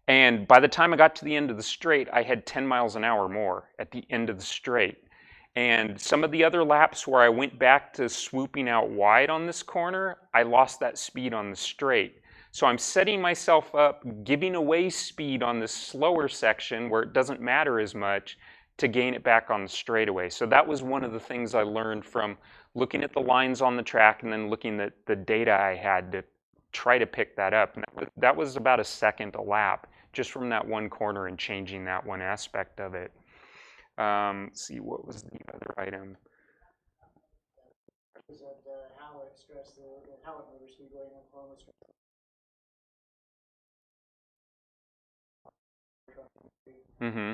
And by the time I got to the end of the straight, I had 10 miles an hour more at the end of the straight. And some of the other laps where I went back to swooping out wide on this corner, I lost that speed on the straight. So I'm setting myself up, giving away speed on this slower section where it doesn't matter as much to gain it back on the straightaway. So that was one of the things I learned from looking at the lines on the track and then looking at the data I had to try to pick that up. And that was about a second a lap just from that one corner and changing that one aspect of it. Let's see, what was the other item? Was that how it stressed how it motor speedway in Oklahoma stressed. Mm-hmm.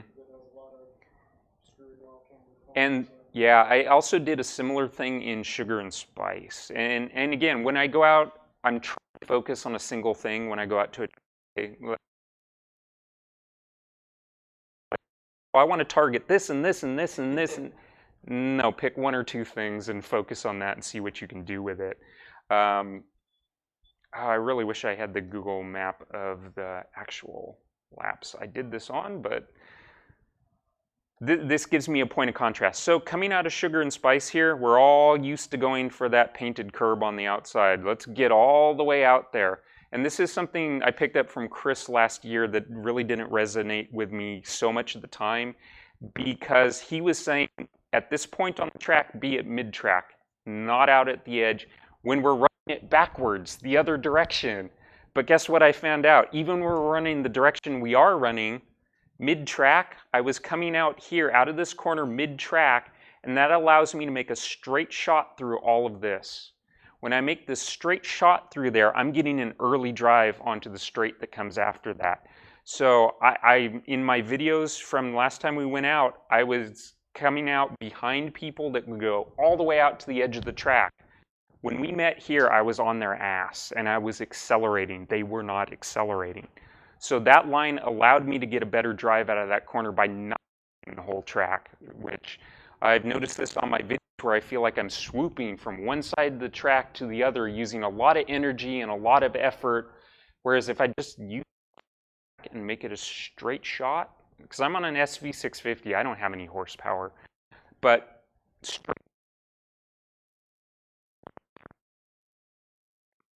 And And yeah, I also did a similar thing in Sugar and Spice. And again, when I go out, I'm trying to focus on a single thing when I go out to I want to target this and this and this and this. And no, pick one or two things and focus on that and see what you can do with it. I really wish I had the Google map of the actual laps I did this on, but this gives me a point of contrast. So coming out of Sugar and Spice here, we're all used to going for that painted curb on the outside. Let's get all the way out there. And this is something I picked up from Chris last year that really didn't resonate with me so much at the time, because he was saying at this point on the track, be at mid-track, not out at the edge, when we're running it backwards, the other direction. But guess what I found out? Even when we're running the direction we are running, mid-track, I was coming out here, out of this corner mid-track, and that allows me to make a straight shot through all of this. When I make this straight shot through there, I'm getting an early drive onto the straight that comes after that. So I in my videos from last time we went out, I was coming out behind people that would go all the way out to the edge of the track. When we met here, I was on their ass and I was accelerating. They were not accelerating. So that line allowed me to get a better drive out of that corner by not the whole track, which I've noticed this on my videos where I feel like I'm swooping from one side of the track to the other using a lot of energy and a lot of effort, whereas if I just use it and make it a straight shot, because I'm on an SV650, I don't have any horsepower, but straight,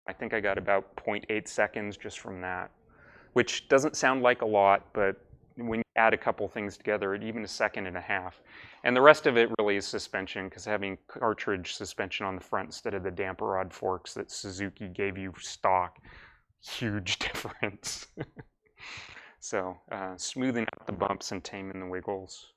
I think I got about 0.8 seconds just from that, which doesn't sound like a lot, but when you add a couple things together, even a second and a half. And the rest of it really is suspension, because having cartridge suspension on the front instead of the damper rod forks that Suzuki gave you stock, huge difference. So smoothing out the bumps and taming the wiggles.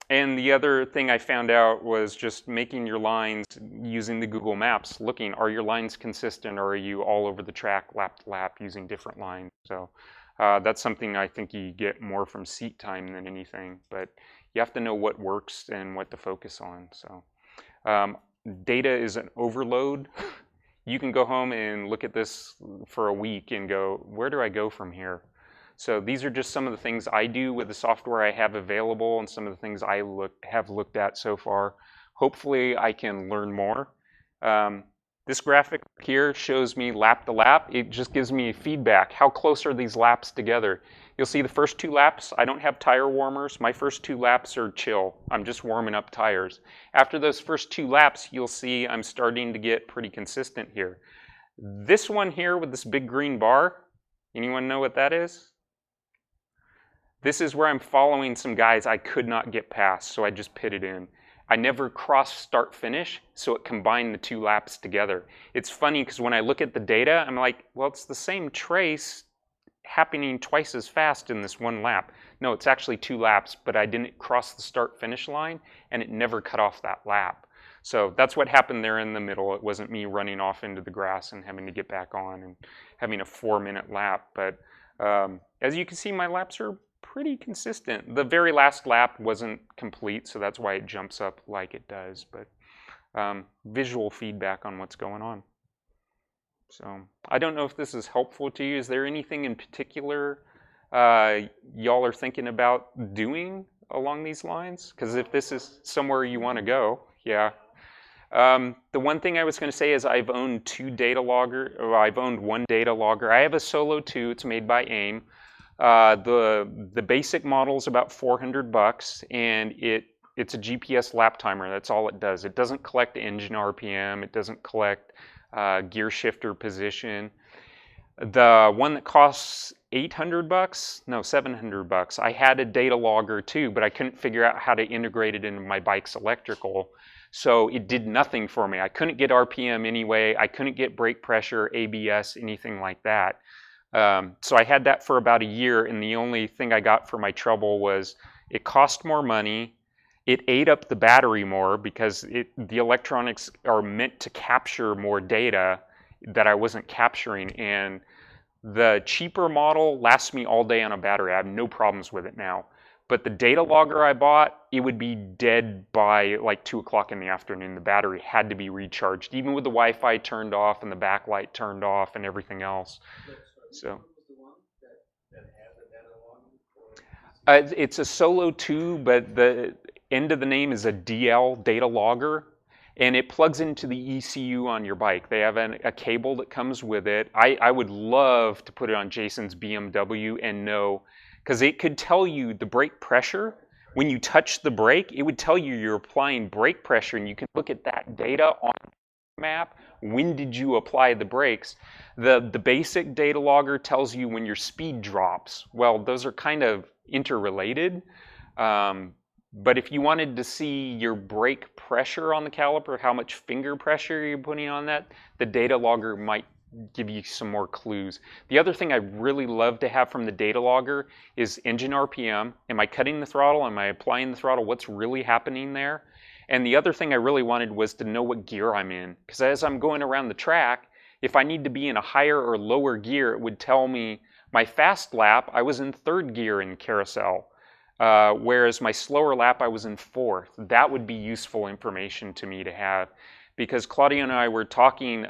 And the other thing I found out was just making your lines using the Google Maps, looking, are your lines consistent, or are you all over the track, lap to lap, using different lines? So that's something I think you get more from seat time than anything, but you have to know what works and what to focus on. So data is an overload. You can go home and look at this for a week and go, where do I go from here? So these are just some of the things I do with the software I have available and some of the things I have looked at so far. Hopefully I can learn more. This graphic here shows me lap to lap. It just gives me feedback. How close are these laps together? You'll see the first two laps, I don't have tire warmers. My first two laps are chill. I'm just warming up tires. After those first two laps, you'll see I'm starting to get pretty consistent here. This one here with this big green bar, anyone know what that is? This is where I'm following some guys I could not get past, so I just pitted in. I never crossed start finish, so it combined the 2 laps together. It's funny because when I look at the data, I'm like, well, it's the same trace happening twice as fast in this 1 lap. No, it's actually 2 laps, but I didn't cross the start finish line and it never cut off that lap. So that's what happened there in the middle. It wasn't me running off into the grass and having to get back on and having a 4-minute lap. But as you can see, my laps are pretty consistent. The very last lap wasn't complete, so that's why it jumps up like it does. But visual feedback on what's going on. So I don't know if this is helpful to you. Is there anything in particular y'all are thinking about doing along these lines? Because if this is somewhere you want to go, yeah. The one thing I was going to say is I've owned 2 data logger, or I've owned 1 data logger. I have a Solo 2. It's made by AIM. The basic model is about $400, and it's a GPS lap timer. That's all it does. It doesn't collect engine RPM. It doesn't collect gear shifter position. The one that costs $800, no, $700. I had a data logger too, but I couldn't figure out how to integrate it into my bike's electrical. So it did nothing for me. I couldn't get RPM anyway. I couldn't get brake pressure, ABS, anything like that. So I had that for about a year, and the only thing I got for my trouble was it cost more money. It ate up the battery more because the electronics are meant to capture more data that I wasn't capturing. And the cheaper model lasts me all day on a battery. I have no problems with it now. But the data logger I bought, it would be dead by like 2 o'clock in the afternoon. The battery had to be recharged, even with the Wi-Fi turned off and the backlight turned off and everything else. So it's a Solo 2, but the end of the name is a DL, data logger, and it plugs into the ECU on your bike. They have a cable that comes with it. I would love to put it on Jason's BMW and know, because it could tell you the brake pressure. When you touch the brake, it would tell you you're applying brake pressure, and you can look at that data on the map. When did you apply the brakes? The basic data logger tells you when your speed drops. Well, those are kind of interrelated. But if you wanted to see your brake pressure on the caliper, how much finger pressure you're putting on that, the data logger might give you some more clues. The other thing I really love to have from the data logger is engine RPM. Am I cutting the throttle? Am I applying the throttle? What's really happening there? And the other thing I really wanted was to know what gear I'm in. Because as I'm going around the track, if I need to be in a higher or lower gear, it would tell me my fast lap, I was in 3rd gear in carousel. Whereas my slower lap, I was in 4th. That would be useful information to me to have. Because Claudia and I were talking,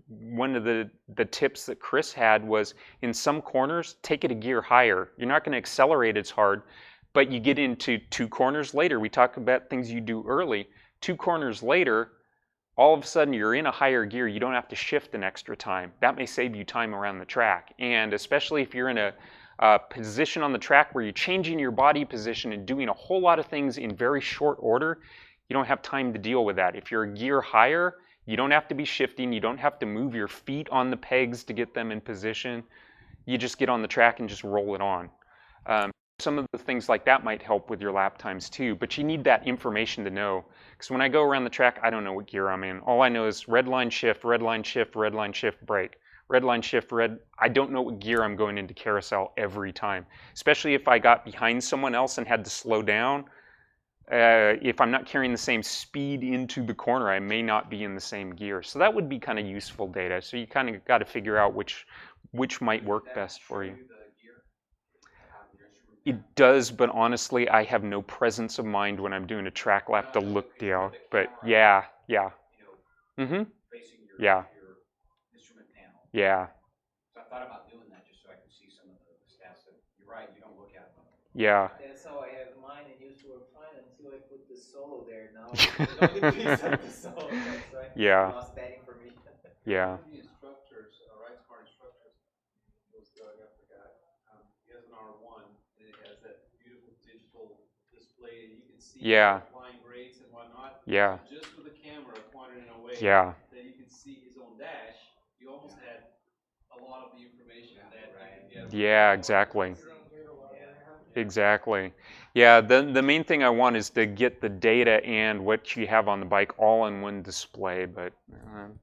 one of the tips that Chris had was, in some corners, take it a gear higher. You're not going to accelerate as hard, but you get into 2 corners later. We talk about things you do early. 2 corners later, all of a sudden you're in a higher gear. You don't have to shift an extra time. That may save you time around the track. And especially if you're in a position on the track where you're changing your body position and doing a whole lot of things in very short order, you don't have time to deal with that. If you're a gear higher, you don't have to be shifting. You don't have to move your feet on the pegs to get them in position. You just get on the track and just roll it on. Some of the things like that might help with your lap times too, but you need that information to know. Because when I go around the track, I don't know what gear I'm in. All I know is red line shift, red line shift, red line shift, brake. Red line shift, red. I don't know what gear I'm going into carousel every time. Especially if I got behind someone else and had to slow down. If I'm not carrying the same speed into the corner, I may not be in the same gear. So that would be kind of useful data. So you kind of got to figure out which might work best for you. It does, but honestly, I have no presence of mind when I'm doing a track lap to look down. But yeah. Mm-hmm. Yeah. Instrument panel. Yeah. So I thought about doing that just so I could see some of the stats that, you're right, you don't look at them. Yeah. That's how I have mine, and used to work fine until I put the Solo there. Now I don't piece of the Solo. That's right. Yeah. Lost that information. Yeah. The instructors, RideSmart instructors, was I forgot. He has an R1, and it has that beautiful digital display, and you can see flying brakes and whatnot. Yeah. So just with the camera pointed in a way Yeah. that you can see his own dash, you almost had a lot of the information that you could get. Yeah, exactly. Exactly. Yeah, the main thing I want is to get the data and what you have on the bike all in one display, but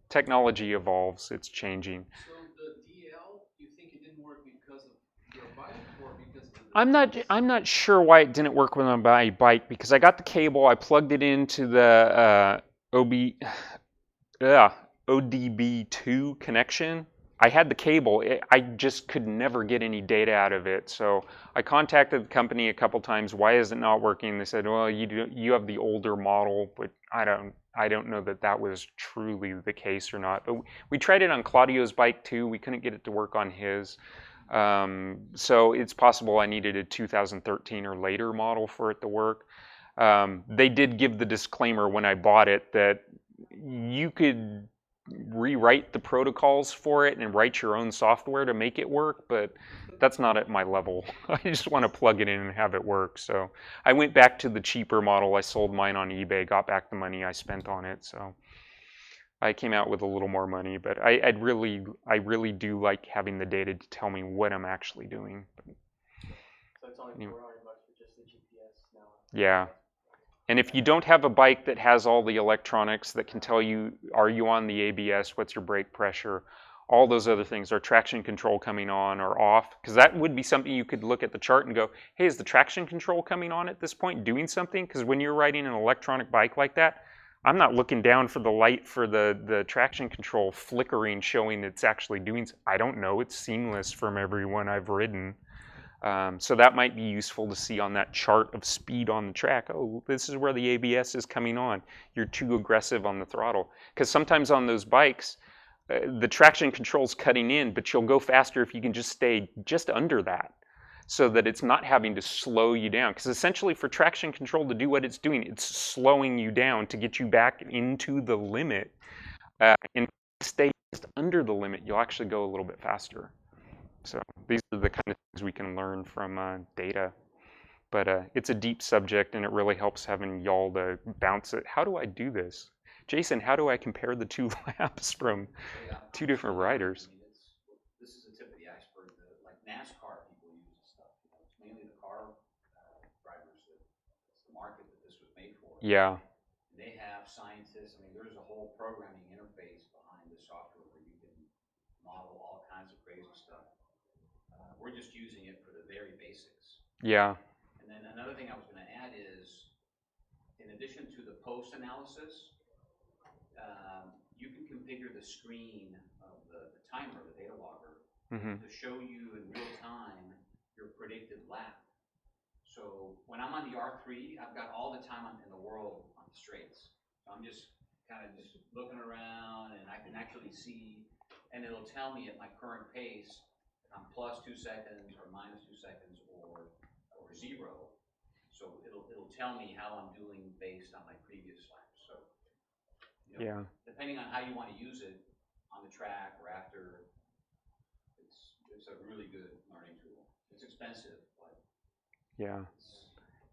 technology evolves, it's changing. So the DL, you think it didn't work because of your bike or because of the I'm not sure why it didn't work with my bike because I got the cable, I plugged it into the ODB2 connection. I had the cable, I just could never get any data out of it. So I contacted the company a couple times. Why is it not working? They said, well, you have the older model, but I don't know that that was truly the case or not. But we tried it on Claudio's bike too. We couldn't get it to work on his. So it's possible I needed a 2013 or later model for it to work. They did give the disclaimer when I bought it that you could rewrite the protocols for it and write your own software to make it work, but that's not at my level. I just want to plug it in and have it work. So I went back to the cheaper model. I sold mine on eBay, got back the money I spent on it. So I came out with a little more money, but I really do like having the data to tell me what I'm actually doing. So it's only $400 for just the GPS now. Yeah. And if you don't have a bike that has all the electronics that can tell you, are you on the ABS, what's your brake pressure, all those other things, are traction control coming on or off? Because that would be something you could look at the chart and go, hey, is the traction control coming on at this point, doing something? Because when you're riding an electronic bike like that, I'm not looking down for the light for the traction control flickering, showing it's actually doing, I don't know, it's seamless from everyone I've ridden. So that might be useful to see on that chart of speed on the track. Oh, this is where the ABS is coming on. You're too aggressive on the throttle. Because sometimes on those bikes, the traction control's cutting in, but you'll go faster if you can just stay just under that so that it's not having to slow you down. Because essentially for traction control to do what it's doing, it's slowing you down to get you back into the limit. And stay just under the limit, you'll actually go a little bit faster. So these are the kind of things we can learn from data. But it's a deep subject, and it really helps having y'all to bounce it. How do I do this? Jason, how do I compare the two laps from two different riders? I mean, this is the tip of the iceberg. Like NASCAR people use this stuff. It's mainly the car drivers that's the market that this was made for. Yeah. They have scientists. I mean, there's a whole programming interface behind the software where you can model all kinds of crazy stuff. We're just using it for the very basics. Yeah. And then another thing I was going to add is, in addition to the post analysis, you can configure the screen of the timer, the data logger, to show you in real time your predicted lap. So when I'm on the R3, I've got all the time in the world on the straights. So I'm just kind of just looking around, and I can actually see, and it'll tell me at my current pace if I'm plus 2 seconds or minus 2 seconds or 0. So it'll tell me how I'm doing based on my previous laps. So Yeah. depending on how you want to use it on the track or after, it's a really good learning tool. It's expensive, but Yeah.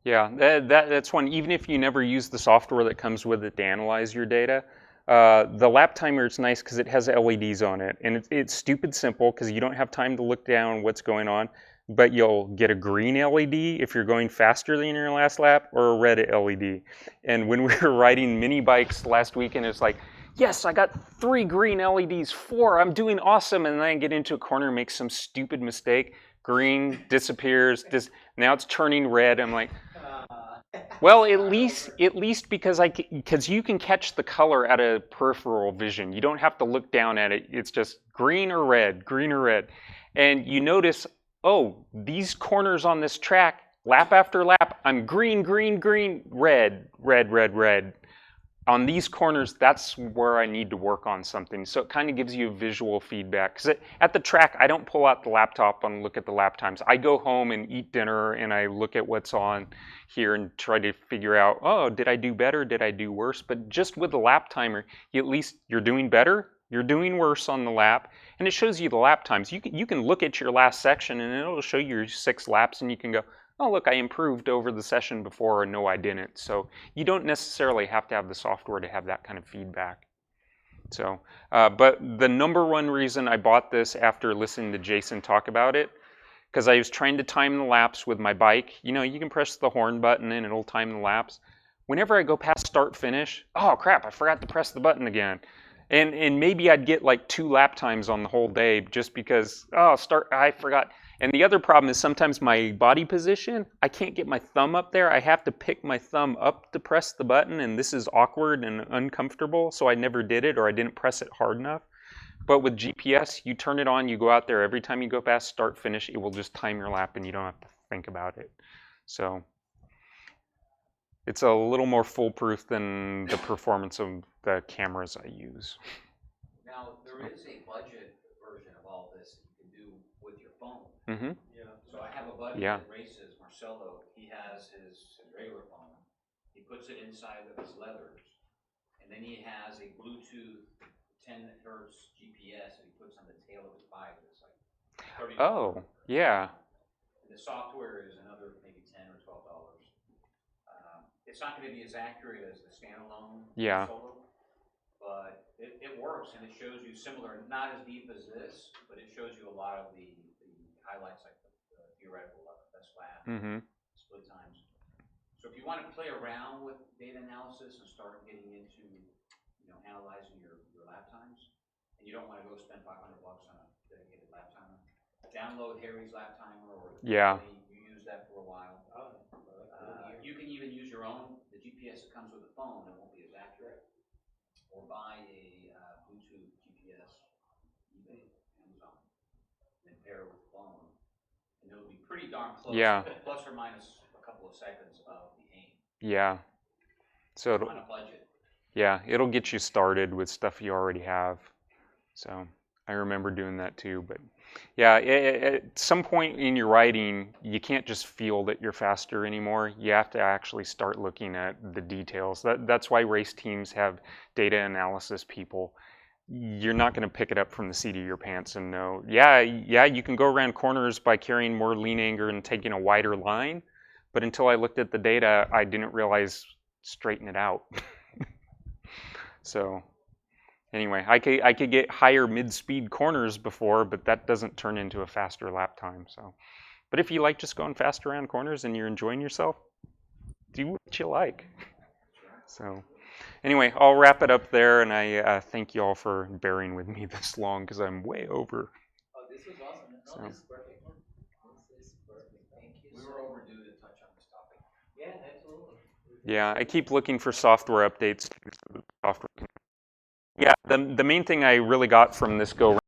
Yeah, that's one. Even if you never use the software that comes with it to analyze your data, the lap timer is nice because it has LEDs on it, and it's stupid simple because you don't have time to look down what's going on, but you'll get a green LED if you're going faster than your last lap, or a red LED. And when we were riding mini bikes last weekend, it's like, yes, I got 3 green LEDs, 4, I'm doing awesome, and then I get into a corner, make some stupid mistake, green disappears, now it's turning red. I'm like, well, at least because you can catch the color out of peripheral vision. You don't have to look down at it. It's just green or red, and you notice, oh, these corners on this track, lap after lap, I'm green, red. On these corners, that's where I need to work on something. So it kind of gives you visual feedback. Because at the track, I don't pull out the laptop and look at the lap times. I go home and eat dinner, and I look at what's on here and try to figure out, oh, did I do better? Did I do worse? But just with the lap timer, at least you're doing better, you're doing worse on the lap, and it shows you the lap times. You can look at your last section, and it'll show you your 6 laps, and you can go, oh, look, I improved over the session before, or no, I didn't. So you don't necessarily have to have the software to have that kind of feedback. So, but the number one reason I bought this after listening to Jason talk about it because I was trying to time the laps with my bike. You know, you can press the horn button and it'll time the laps. Whenever I go past start finish, oh crap, I forgot to press the button again. And maybe I'd get like 2 lap times on the whole day just because, I forgot. And the other problem is sometimes my body position, I can't get my thumb up there. I have to pick my thumb up to press the button, and this is awkward and uncomfortable, so I never did it, or I didn't press it hard enough. But with GPS, you turn it on, you go out there, every time you go past start finish, it will just time your lap and you don't have to think about it. So it's a little more foolproof than the performance of the cameras I use. Now, there is a budget version of all this that you can do with your phone. Mm-hmm. Yeah. So I have a buddy Yeah. that races, Marcelo. He has his regular phone. He puts it inside of his leathers, and then he has a Bluetooth 10 hertz GPS that he puts on the tail of his bike. It's like $30. Oh, yeah. And the software is another maybe $10 or $12. It's not going to be as accurate as the standalone Yeah. solo, but it works, and it shows you similar, not as deep as this, but it shows you a lot of the highlights, like the theoretical best lap, Mm-hmm. split times. So if you want to play around with data analysis and start getting into, analyzing your lap times, and you don't want to go spend $500 on a dedicated lap timer, download Harry's lap timer, or Yeah. you use that for a while. You can even use your own. The GPS that comes with the phone, it won't be as accurate. Or buy a Bluetooth GPS, eBay, Amazon, and pair it with the phone, and it'll be pretty darn close. Yeah. Plus or minus a couple of seconds of the aim Yeah. So on a budget. yeah, it'll get you started with stuff you already have. So I remember doing that too. But yeah, at some point in your riding, you can't just feel that you're faster anymore. You have to actually start looking at the details. That's why race teams have data analysis people. You're not going to pick it up from the seat of your pants and know, yeah, you can go around corners by carrying more lean anger and taking a wider line. But until I looked at the data, I didn't realize straighten it out. So anyway, I could get higher mid-speed corners before, but that doesn't turn into a faster lap time. So, but if you like just going fast around corners and you're enjoying yourself, do what you like. So anyway, I'll wrap it up there, and I thank you all for bearing with me this long because I'm way over. Oh, this was awesome. No, So. this is perfect. This is perfect. Thank you. We were overdue to touch on this topic. Yeah, absolutely. Yeah, I keep looking for software updates. Yeah, the main thing I really got from this go